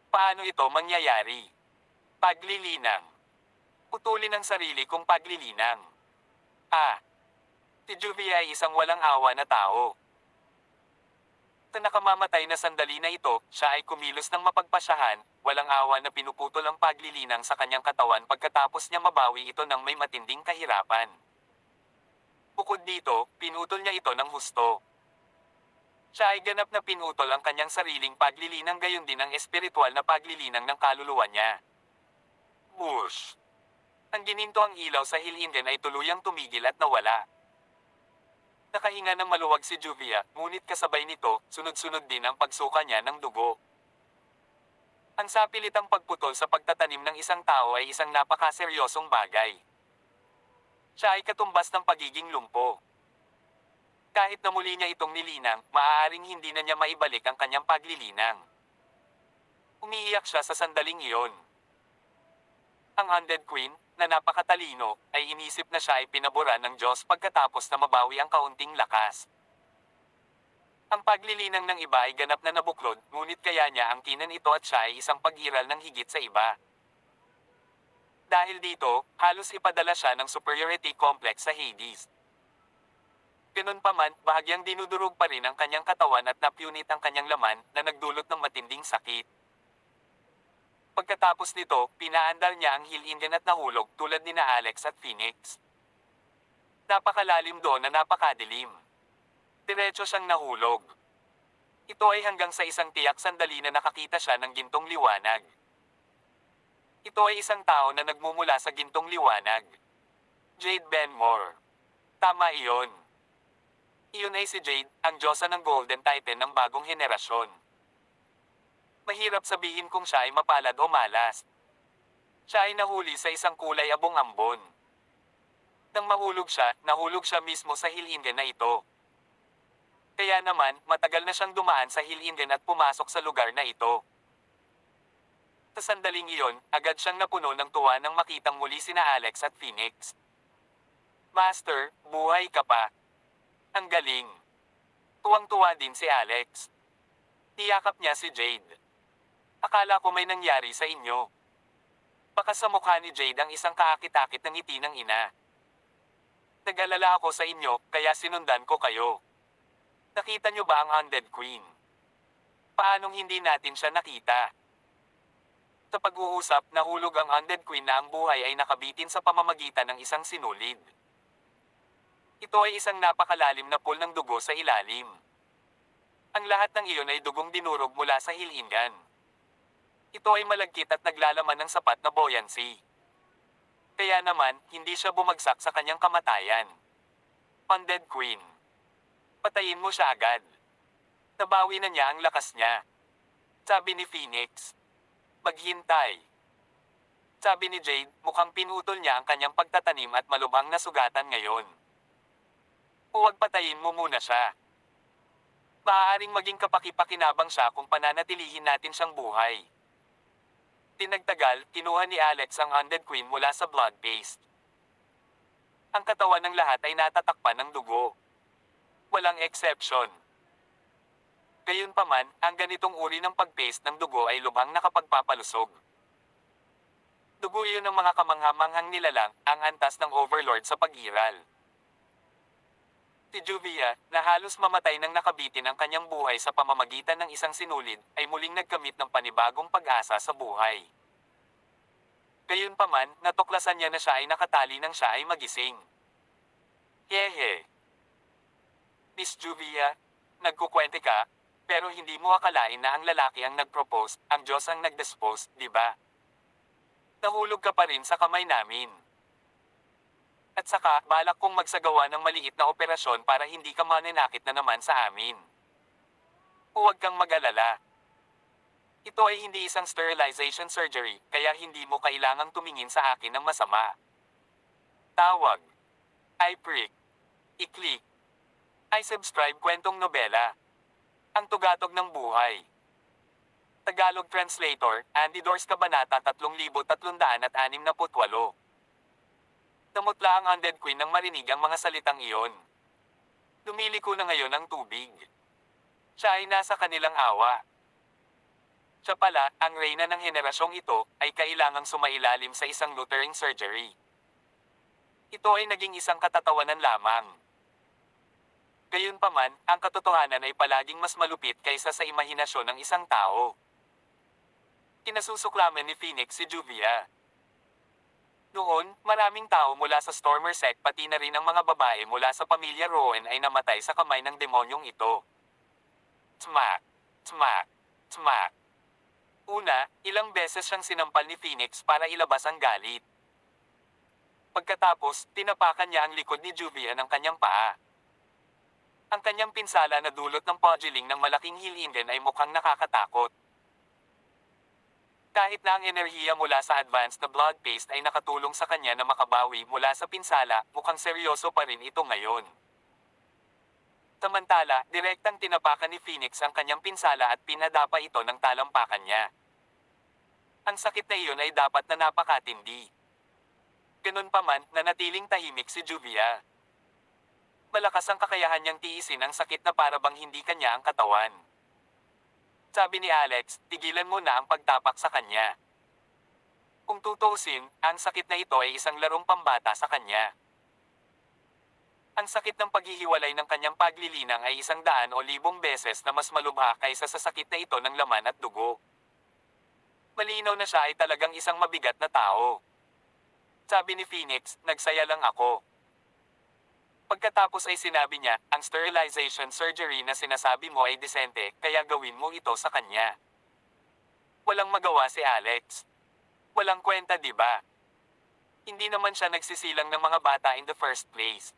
Paano ito mangyayari? Paglilinang. Putulin ang sarili kong paglilinang. Si Juvia ay isang walang awa na tao. Sa nakamamatay na sandali na ito, siya ay kumilos ng mapagpasyahan, walang awa na pinuputol ang paglilinang sa kanyang katawan pagkatapos niya mabawi ito ng may matinding kahirapan. Bukod dito, pinutol niya ito ng husto. Siya ay ganap na pinutol ang kanyang sariling paglilinang gayon din ang espiritual na paglilinang ng kaluluwa niya. Whoosh! Ang gininto ang ilaw sa hilinggan ay tuluyang tumigil at nawala. Nakahinga ng maluwag si Juvia, ngunit kasabay nito, sunod-sunod din ang pagsuka niya ng dugo. Ang sapilitang pagputol sa pagtatanim ng isang tao ay isang napakaseryosong bagay. Siya ay katumbas ng pagiging lumpo. Kahit na muli niya itong nilinang, maaaring hindi na niya maibalik ang kanyang paglilinang. Umiiyak siya sa sandaling iyon. Ang Undead Queen, na napakatalino, ay inisip na siya ay pinaboran ng Diyos pagkatapos na mabawi ang kaunting lakas. Ang paglilinang ng iba ay ganap na nabuklod, ngunit kaya niya ang kinan ito at siya ay isang pag-iral ng higit sa iba. Dahil dito, halos ipadala siya ng superiority complex sa Hades. Ganun pa man, bahagyang dinudurog pa rin ang kanyang katawan at napunit ang kanyang laman na nagdulot ng matinding sakit. Pagkatapos nito, pinaandar niya ang Hill-Indian at nahulog tulad ni na Alex at Phoenix. Napakalalim doon na napakadilim. Diretso siyang nahulog. Ito ay hanggang sa isang tiyak sandali na nakakita siya ng gintong liwanag. Ito ay isang tao na nagmumula sa gintong liwanag. Jade Benmore. Tama iyon. Iyon ay si Jade, ang diyosa ng Golden Titan ng bagong henerasyon. Mahirap sabihin kung siya ay mapalad o malas. Siya ay nahuli sa isang kulay abong ambon. Nang nahulog siya mismo sa Hill-Indian na ito. Kaya naman, matagal na siyang dumaan sa Hill-Indian at pumasok sa lugar na ito. Sa sandaling iyon, agad siyang napuno ng tuwa nang makitang muli sina Alex at Phoenix. Master, buhay ka pa. Ang galing. Tuwang-tuwa din si Alex. Tiyakap niya si Jade. Akala ko may nangyari sa inyo. Baka sa mukha ni Jade ang isang kaakit-akit ng ngiti ng ina. Nag-alala ako sa inyo, kaya sinundan ko kayo. Nakita niyo ba ang Undead Queen? Paanong hindi natin siya nakita? Sa pag-uusap, nahulog ang Undead Queen na ang buhay ay nakabitin sa pamamagitan ng isang sinulid. Ito ay isang napakalalim na pool ng dugo sa ilalim. Ang lahat ng iyon ay dugong dinurog mula sa Hill-Indian. Ito ay malagkit at naglalaman ng sapat na buoyancy. Kaya naman, hindi siya bumagsak sa kanyang kamatayan. Undead Queen. Patayin mo siya agad. Nabawi na niya ang lakas niya. Sabi ni Phoenix. Maghintay. Sabi ni Jade, mukhang pinutol niya ang kanyang pagtatanim at malubhang na sugatan ngayon. Huwag patayin mo muna siya. Maaaring maging kapaki-pakinabang siya kung pananatilihin natin siyang buhay. Tinagtagal, kinuha ni Alex ang Undead Queen mula sa blood paste. Ang katawan ng lahat ay natatakpan ng dugo. Walang exception. Gayunpaman, ang ganitong uri ng pag-paste ng dugo ay lubhang nakapagpapalusog. Dugo iyon ng mga kamangha-manghang nilalang, ang antas ng Overlord sa pag-iral. Si Juvia, na halos mamatay nang nakabitin ang kanyang buhay sa pamamagitan ng isang sinulid, ay muling nagkamit ng panibagong pag-asa sa buhay. Gayunpaman, natuklasan niya na siya ay nakatali nang siya ay magising. Hehe. Miss Juvia, nagkukwente ka, pero hindi mo akalain na ang lalaki ang nag-propose, ang Diyos ang nag-dispose, di ba? Nahulog ka pa rin sa kamay namin. At saka, balak kong magsagawa ng maliit na operasyon para hindi ka mananakit na naman sa amin. Huwag kang mag-alala. Ito ay hindi isang sterilization surgery, kaya hindi mo kailangang tumingin sa akin ng masama. Tawag. I prick. I-click. I subscribe kwentong nobela. Ang tugatog ng buhay. Tagalog Translator, Andy Dors Kabanata 3368. Namutla ang Undead Queen nang marinig ang mga salitang iyon. Lumiliko na ngayon ang tubig. Siya ay nasa kanilang awa. Siya pala, ang reyna ng henerasyong ito, ay kailangang sumailalim sa isang Lutheran surgery. Ito ay naging isang katatawanan lamang. Gayunpaman, ang katotohanan ay palaging mas malupit kaysa sa imahinasyon ng isang tao. Kinasusuklaman ni Phoenix si Juvia. Noon, maraming tao mula sa Stormer sect pati na rin ang mga babae mula sa pamilya Rowan ay namatay sa kamay ng demonyong ito. Smack! Smack! Smack! Una, ilang beses siyang sinampal ni Phoenix para ilabas ang galit. Pagkatapos, tinapakan niya ang likod ni Juvia ng kanyang paa. Ang kanyang pinsala na dulot ng pudgeling ng malaking Hill-Indian ay mukhang nakakatakot. Kahit na ang enerhiya mula sa advanced na blood paste ay nakatulong sa kanya na makabawi mula sa pinsala, mukhang seryoso pa rin ito ngayon. Samantala, direktang tinapakan ni Phoenix ang kanyang pinsala at pinadapa ito ng talampakan niya. Ang sakit na iyon ay dapat na napakatindi. Ganun pa man, nanatiling tahimik si Juvia. Malakas ang kakayahan niyang tiisin ang sakit na para bang hindi kanya ang katawan. Sabi ni Alex, tigilan mo na ang pagtapak sa kanya. Kung tutuusin, ang sakit na ito ay isang larong pambata sa kanya. Ang sakit ng paghihiwalay ng kanyang paglilinang ay 100 o 1,000 beses na mas malubha kaysa sa sakit na ito ng laman at dugo. Malinaw na siya ay talagang isang mabigat na tao. Sabi ni Phoenix, nagsaya lang ako. Pagkatapos ay sinabi niya, ang sterilization surgery na sinasabi mo ay disente, kaya gawin mo ito sa kanya. Walang magawa si Alex. Walang kwenta, di ba? Hindi naman siya nagsisilang ng mga bata in the first place.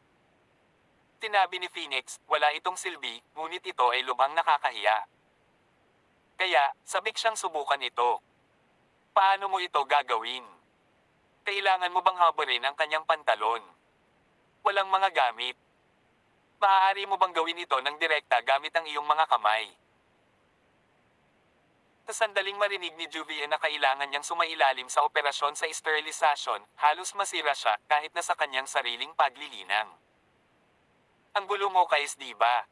Sinabi ni Phoenix, wala itong silbi, ngunit ito ay lubhang nakakahiya. Kaya, sabik siyang subukan ito. Paano mo ito gagawin? Kailangan mo bang habarin ang kanyang pantalon? Walang mga gamit. Maaari mo bang gawin ito ng direkta gamit ang iyong mga kamay? Sa sandaling marinig ni Juvie na kailangan niyang sumailalim sa operasyon sa sterilisasyon, halos masira siya kahit na sa kanyang sariling paglilinang. Ang gulo mo guys, di ba?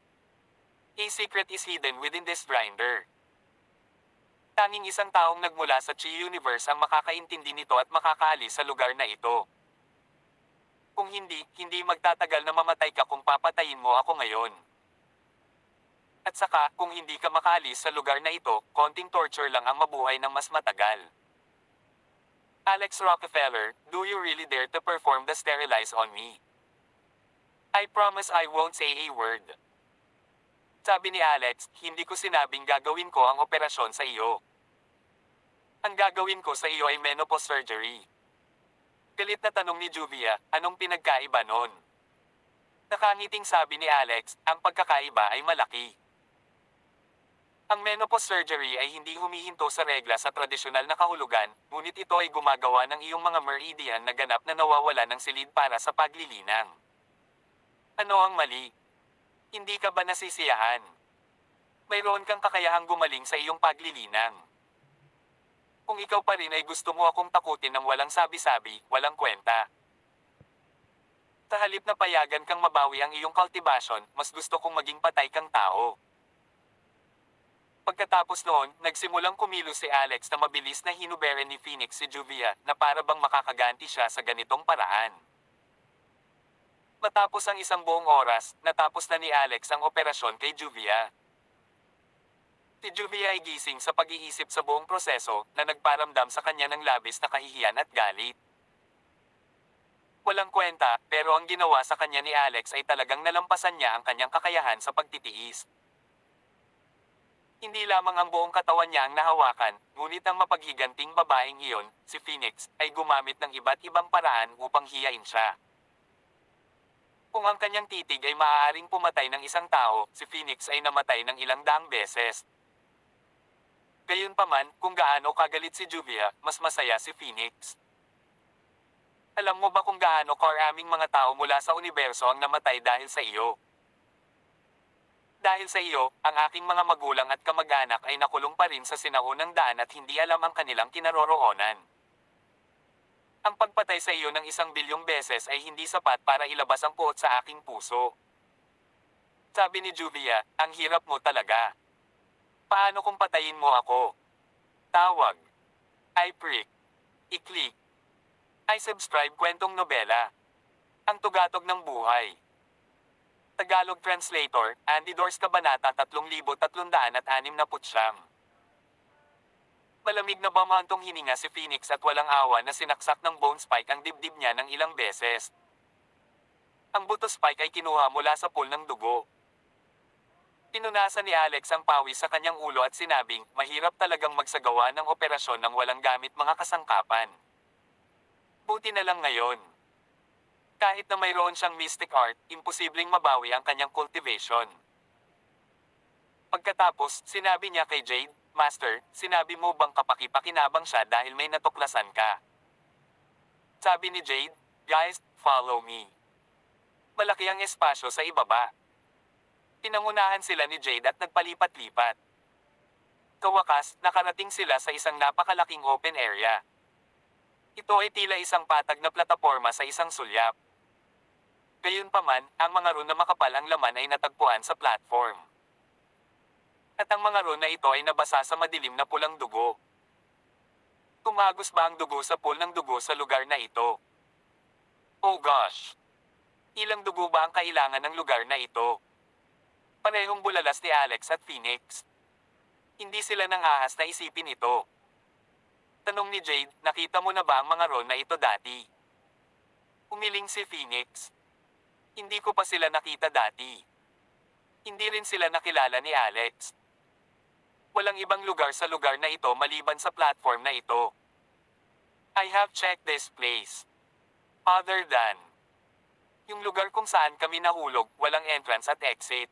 A secret is hidden within this grinder. Tanging isang taong nagmula sa Chi Universe ang makakaintindi nito at makakaalis sa lugar na ito. Kung hindi, hindi magtatagal na mamatay ka kung papatayin mo ako ngayon. At saka, kung hindi ka makaalis sa lugar na ito, konting torture lang ang mabuhay ng mas matagal. Alex Rockefeller, do you really dare to perform the sterilize on me? I promise I won't say a word. Sabi ni Alex, hindi ko sinabing gagawin ko ang operasyon sa iyo. Ang gagawin ko sa iyo ay menopause surgery. Galit na tanong ni Juvia, anong pinagkaiba nun? Nakangiting sabi ni Alex, ang pagkakaiba ay malaki. Ang menopause surgery ay hindi humihinto sa regla sa tradisyonal na kahulugan, ngunit ito ay gumagawa ng iyong mga meridian na ganap na nawawala ng silid para sa paglilinang. Ano ang mali? Hindi ka ba nasisiyahan? Mayroon kang kakayahang gumaling sa iyong paglilinang. Kung ikaw pa rin ay gusto mo akong takutin ng walang sabi-sabi, walang kwenta. Sa halip na payagan kang mabawi ang iyong cultivation, mas gusto kong maging patay kang tao. Pagkatapos noon, nagsimulang kumilos si Alex na mabilis na hinubere ni Phoenix si Juvia na para bang makakaganti siya sa ganitong paraan. Matapos ang isang buong oras, natapos na ni Alex ang operasyon kay Juvia. Si Juvia ay gising sa pag-iisip sa buong proseso na nagparamdam sa kanya ng labis na kahihiyan at galit. Walang kwenta, pero ang ginawa sa kanya ni Alex ay talagang nalampasan niya ang kanyang kakayahan sa pagtitiis. Hindi lamang ang buong katawan niya ang nahawakan, ngunit ang mapaghiganting babaeng iyon, si Phoenix, ay gumamit ng iba't ibang paraan upang hiyain siya. Kung ang kanyang titig ay maaaring pumatay ng isang tao, si Phoenix ay namatay ng ilang daang beses. Gayunpaman, kung gaano kagalit si Juvia, mas masaya si Phoenix. Alam mo ba kung gaano karaming mga tao mula sa universo ang namatay dahil sa iyo? Dahil sa iyo, ang aking mga magulang at kamag-anak ay nakulong pa rin sa sinaunang daan at hindi alam ang kanilang kinaroroonan. Ang pagpatay sa iyo ng 1,000,000,000 beses ay hindi sapat para ilabas ang puot sa aking puso. Sabi ni Juvia, ang hirap mo talaga. Paano kung patayin mo ako? Tawag. I prick. I-click. I subscribe kwentong nobela. Ang tugatog ng buhay. Tagalog Translator, Andy Dors Kabanata 3369. Malamig na bamantong hininga si Phoenix at walang awa na sinaksak ng bone spike ang dibdib niya ng ilang beses. Ang buto spike ay kinuha mula sa pool ng dugo. Pinunasan ni Alex ang pawis sa kanyang ulo at sinabing, mahirap talagang magsagawa ng operasyon ng walang gamit mga kasangkapan. Buti na lang ngayon. Kahit na mayroon siyang mystic art, imposibleng mabawi ang kanyang cultivation. Pagkatapos, sinabi niya kay Jade, Master, sinabi mo bang kapaki-pakinabang siya dahil may natuklasan ka? Sabi ni Jade, guys, follow me. Malaki ang espasyo sa ibaba. Pinangunahan sila ni Jade at nagpalipat-lipat. Kawakas, nakarating sila sa isang napakalaking open area. Ito ay tila isang patag na plataporma sa isang sulyap. Gayunpaman, ang mga rune na makapal ang laman ay natagpuan sa platform. At ang mga rune na ito ay nabasa sa madilim na pulang dugo. Tumagos ba ang dugo sa pool ng dugo sa lugar na ito? Oh gosh! Ilang dugo ba ang kailangan ng lugar na ito? Parehong bulalas ni Alex at Phoenix. Hindi sila nang ahas na isipin ito. Tanong ni Jade, nakita mo na ba ang mga role na ito dati? Umiling si Phoenix. Hindi ko pa sila nakita dati. Hindi rin sila nakilala ni Alex. Walang ibang lugar sa lugar na ito maliban sa platform na ito. I have checked this place. Other than yung lugar kung saan kami nahulog, walang entrance at exit.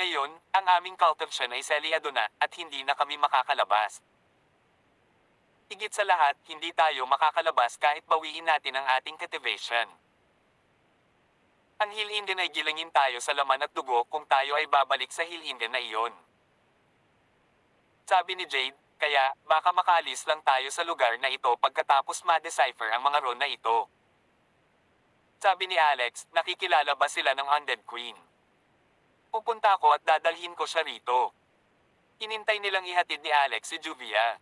Ngayon, ang aming cultivation ay selyado na at hindi na kami makakalabas. Higit sa lahat, hindi tayo makakalabas kahit bawiin natin ang ating cultivation. Ang Hill Indian ay gilingin tayo sa laman at dugo kung tayo ay babalik sa Hill Indian na iyon. Sabi ni Jade, kaya baka makaalis lang tayo sa lugar na ito pagkatapos ma-decipher ang mga rune na ito. Sabi ni Alex, nakikilala ba sila ng Undead Queen? Pupunta ako at dadalhin ko siya rito. Hinintay nilang ihatid ni Alex si Juvia.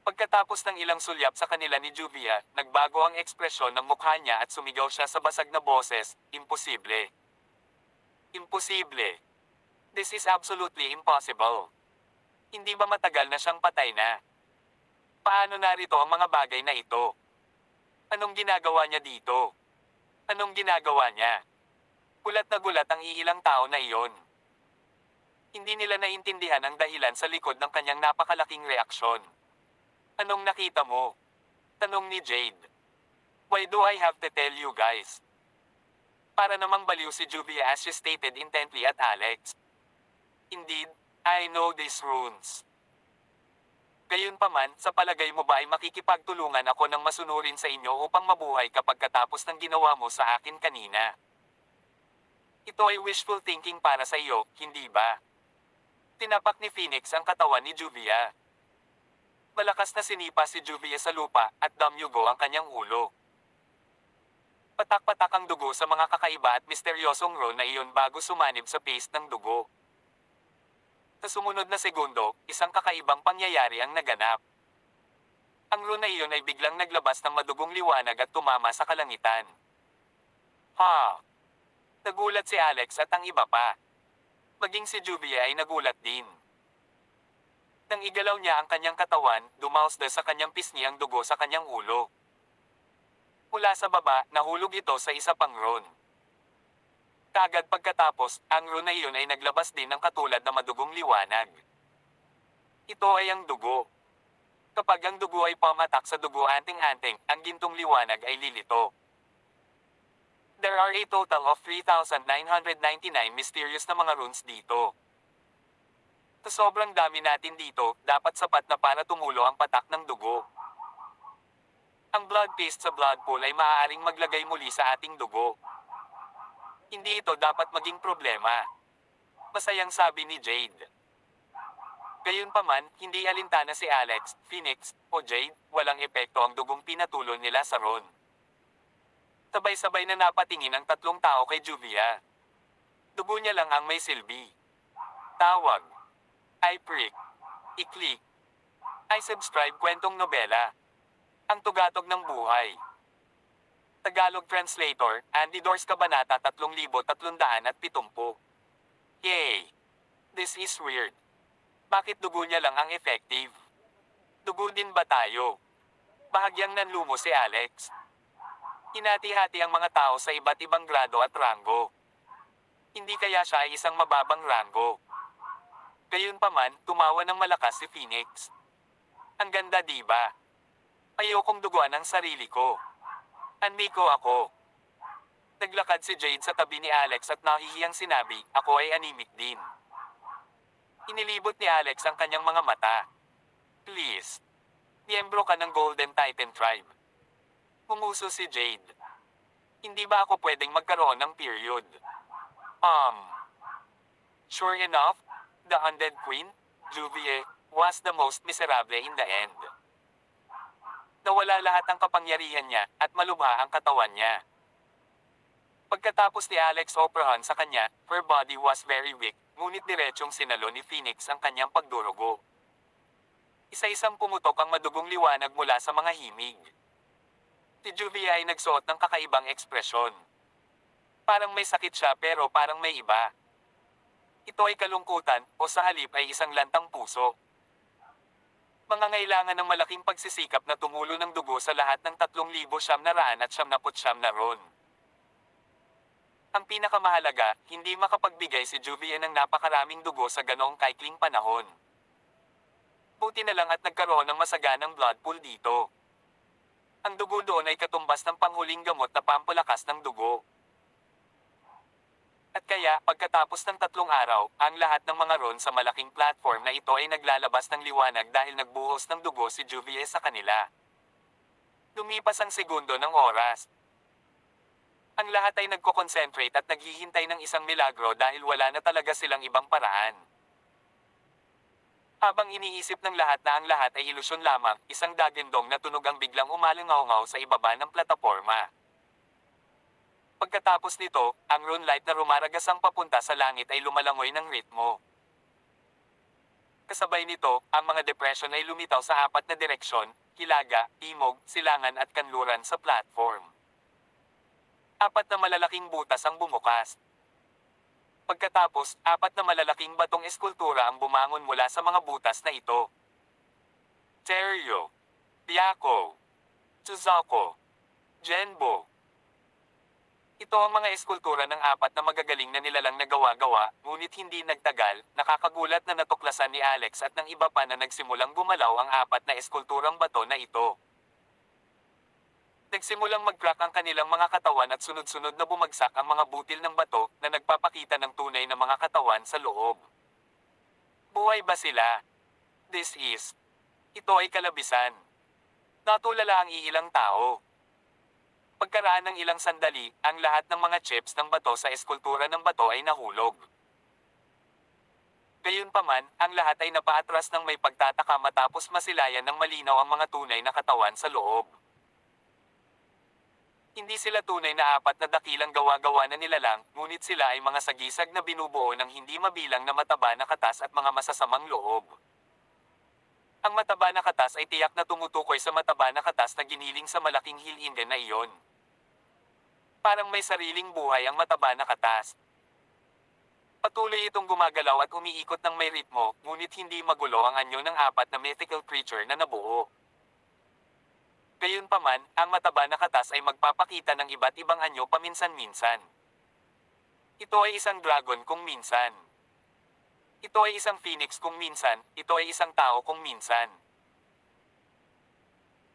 Pagkatapos ng ilang sulyap sa kanila ni Juvia, nagbago ang ekspresyon ng mukha niya at sumigaw siya sa basag na boses, imposible. Imposible. This is absolutely impossible. Hindi ba matagal na siyang patay na? Paano narito ang mga bagay na ito? Anong ginagawa niya dito? Anong ginagawa niya? Gulat na gulat ang iilang tao na iyon. Hindi nila naintindihan ang dahilan sa likod ng kanyang napakalaking reaksyon. Anong nakita mo? Tanong ni Jade. Why do I have to tell you guys? Para namang baliw si Juvia as she stated intently at Alex. Indeed, I know these runes. Gayunpaman, sa palagay mo ba ay makikipagtulungan ako ng masunurin sa inyo upang mabuhay kapag katapos ng ginawa mo sa akin kanina? Ito ay wishful thinking para sa iyo, hindi ba? Tinapak ni Phoenix ang katawan ni Juvia. Malakas na sinipa si Juvia sa lupa at damyugo ang kanyang ulo. Patak-patak ang dugo sa mga kakaiba at misteryosong rune na iyon bago sumanib sa paste ng dugo. Sa sumunod na segundo, isang kakaibang pangyayari ang naganap. Ang rune na iyon ay biglang naglabas ng madugong liwanag at tumama sa kalangitan. Ha! Nagulat si Alex at ang iba pa. Maging si Juvia ay nagulat din. Nang igalaw niya ang kanyang katawan, dumausda sa kanyang pisngi ang dugo sa kanyang ulo. Mula sa baba, nahulog ito sa isa pang rune. Kagad pagkatapos, ang rune na iyon ay naglabas din ng katulad na madugong liwanag. Ito ay ang dugo. Kapag ang dugo ay pamatak sa dugo anting-anting, ang gintong liwanag ay lilito. There are a total of 3,999 mysterious na mga runes dito. Sa sobrang dami natin dito, dapat sapat na para tumulo ang patak ng dugo. Ang blood paste sa blood pool ay maaaring maglagay muli sa ating dugo. Hindi ito dapat maging problema. Masayang sabi ni Jade. Gayunpaman, hindi alintana si Alex, Phoenix, o Jade, walang epekto ang dugong pinatulo nila sa rune. Sabay-sabay na napatingin ang tatlong tao kay Juvia. Dugo niya lang ang may silbi. Tawag. I prick. I-click. I subscribe kwentong nobela. Ang tugatog ng buhay. Tagalog Translator, Andy Dors Kabanata 3370. Yay! This is weird. Bakit dugo niya lang ang effective? Dugo din ba tayo? Bahagyang nanlumo si Alex. Hinati-hati ang mga tao sa iba't ibang grado at ranggo. Hindi kaya siya ay isang mababang ranggo. Gayunpaman, tumawa ng malakas si Phoenix. Ang ganda diba? Ayokong duguan ang sarili ko. Anmiko ako. Naglakad si Jade sa tabi ni Alex at nahihiyang sinabi, ako ay anemic din. Inilibot ni Alex ang kanyang mga mata. Please. Miyembro ka ng Golden Titan Tribe. Umuso si Jade. Hindi ba ako pwedeng magkaroon ng period? Sure enough, the Undead Queen, Juvia, was the most miserable in the end. Nawala lahat ang kapangyarihan niya at malubha ang katawan niya. Pagkatapos ni Alex operahan sa kanya, her body was very weak, ngunit diretsong sinalo ni Phoenix ang kanyang pagdurugo. Isa-isang pumutok ang madugong liwanag mula sa mga himig. Si Juvia ay nagsuot ng kakaibang ekspresyon. Parang may sakit siya pero parang may iba. Ito ay kalungkutan o sa halip ay isang lantang puso. Mangangailangan ng malaking pagsisikap na tumulo ng dugo sa lahat ng 3,999 na ron. Ang pinakamahalaga, hindi makapagbigay si Juvier ng napakaraming dugo sa ganoong kaikling panahon. Buti na lang at nagkaroon ng masaganang blood pool dito. Ang dugo doon ay katumbas ng panghuling gamot na pampalakas ng dugo. At kaya, pagkatapos ng 3 araw, ang lahat ng mga ron sa malaking platform na ito ay naglalabas ng liwanag dahil nagbuhos ng dugo si Juvier sa kanila. Lumipas ang segundo ng oras. Ang lahat ay nagko-concentrate at naghihintay ng isang milagro dahil wala na talaga silang ibang paraan. Habang iniisip ng lahat na ang lahat ay ilusyon lamang, isang dagindong na tunog ang biglang umalingaw-ngaw sa ibaba ng plataporma. Pagkatapos nito, ang rune light na rumaragasang papunta sa langit ay lumalangoy ng ritmo. Kasabay nito, ang mga depression ay lumitaw sa 4 na direksyon, hilaga, timog, silangan at kanluran sa platform. 4 na malalaking butas ang bumukas. Pagkatapos, 4 na malalaking batong eskultura ang bumangon mula sa mga butas na ito. Teryo, Diako, Tsuzako, Genbo. Ito ang mga eskultura ng 4 na magagaling na nilalang na gawa-gawa, ngunit hindi nagtagal, nakakagulat na natuklasan ni Alex at ng iba pa na nagsimulang gumalaw ang 4 na eskulturang bato na ito. Nagsimulang mag-crack ang kanilang mga katawan at sunod-sunod na bumagsak ang mga butil ng bato na nagpapakita ng tunay na mga katawan sa loob. Buhay ba sila? This is. Ito ay kalabisan. Natulala ang iilang tao. Pagkaraan ng ilang sandali, ang lahat ng mga chips ng bato sa eskultura ng bato ay nahulog. Gayunpaman, ang lahat ay napaatras ng may pagtataka matapos masilayan ng malinaw ang mga tunay na katawan sa loob. Hindi sila tunay na 4 na dakilang gawa-gawa na nilalang, ngunit sila ay mga sagisag na binubuo ng hindi mabilang na mataba na katas at mga masasamang loob. Ang mataba na katas ay tiyak na tumutukoy sa mataba na katas na giniling sa malaking hill Indian na iyon. Parang may sariling buhay ang mataba na katas. Patuloy itong gumagalaw at umiikot ng may ritmo, ngunit hindi magulo ang anyo ng 4 na mythical creature na nabuo. Gayunpaman, ang mataba na katas ay magpapakita ng iba't ibang anyo paminsan-minsan. Ito ay isang dragon kung minsan. Ito ay isang phoenix kung minsan, ito ay isang tao kung minsan.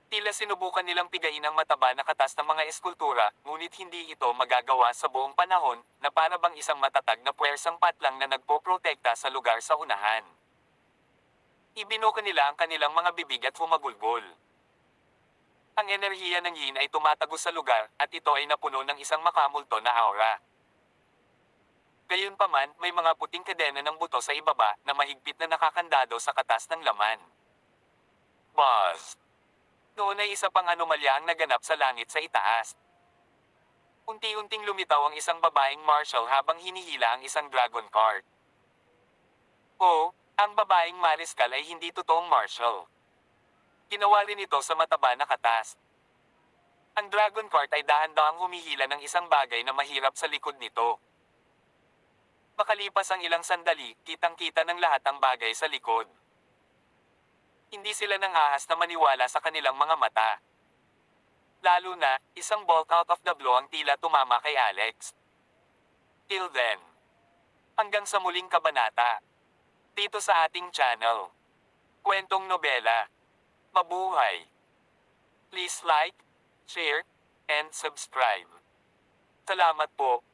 Tila sinubukan nilang pigain ang mataba na katas ng mga eskultura, ngunit hindi ito magagawa sa buong panahon, na para bang isang matatag na puwersang patlang na nagpoprotekta sa lugar sa unahan. Ibinuka nila ang kanilang mga bibig at humagulgol. Ang enerhiya ng yin ay tumatagos sa lugar, at ito ay napuno ng isang makamulto na aura. Gayunpaman, may mga puting kadena ng buto sa ibaba, na mahigpit na nakakandado sa katas ng laman. Buzz! Noon ay isa pang anomalya ang naganap sa langit sa itaas. Unti-unting lumitaw ang isang babaeng marshal habang hinihila ang isang dragon cart. O, ang babaeng mariskal ay hindi totoong marshal. Ginawa rin ito sa mataba na katas. Ang dragon cart ay dahan-dahang humihila ng isang bagay na mahirap sa likod nito. Makalipas ang ilang sandali, kitang-kita ng lahat ang bagay sa likod. Hindi sila nangahas na maniwala sa kanilang mga mata. Lalo na, isang bolt out of the blue ang tila tumama kay Alex. Till then. Hanggang sa muling kabanata. Dito sa ating channel. Kwentong Nobela. Mabuhay! Please like, share, and subscribe. Salamat po.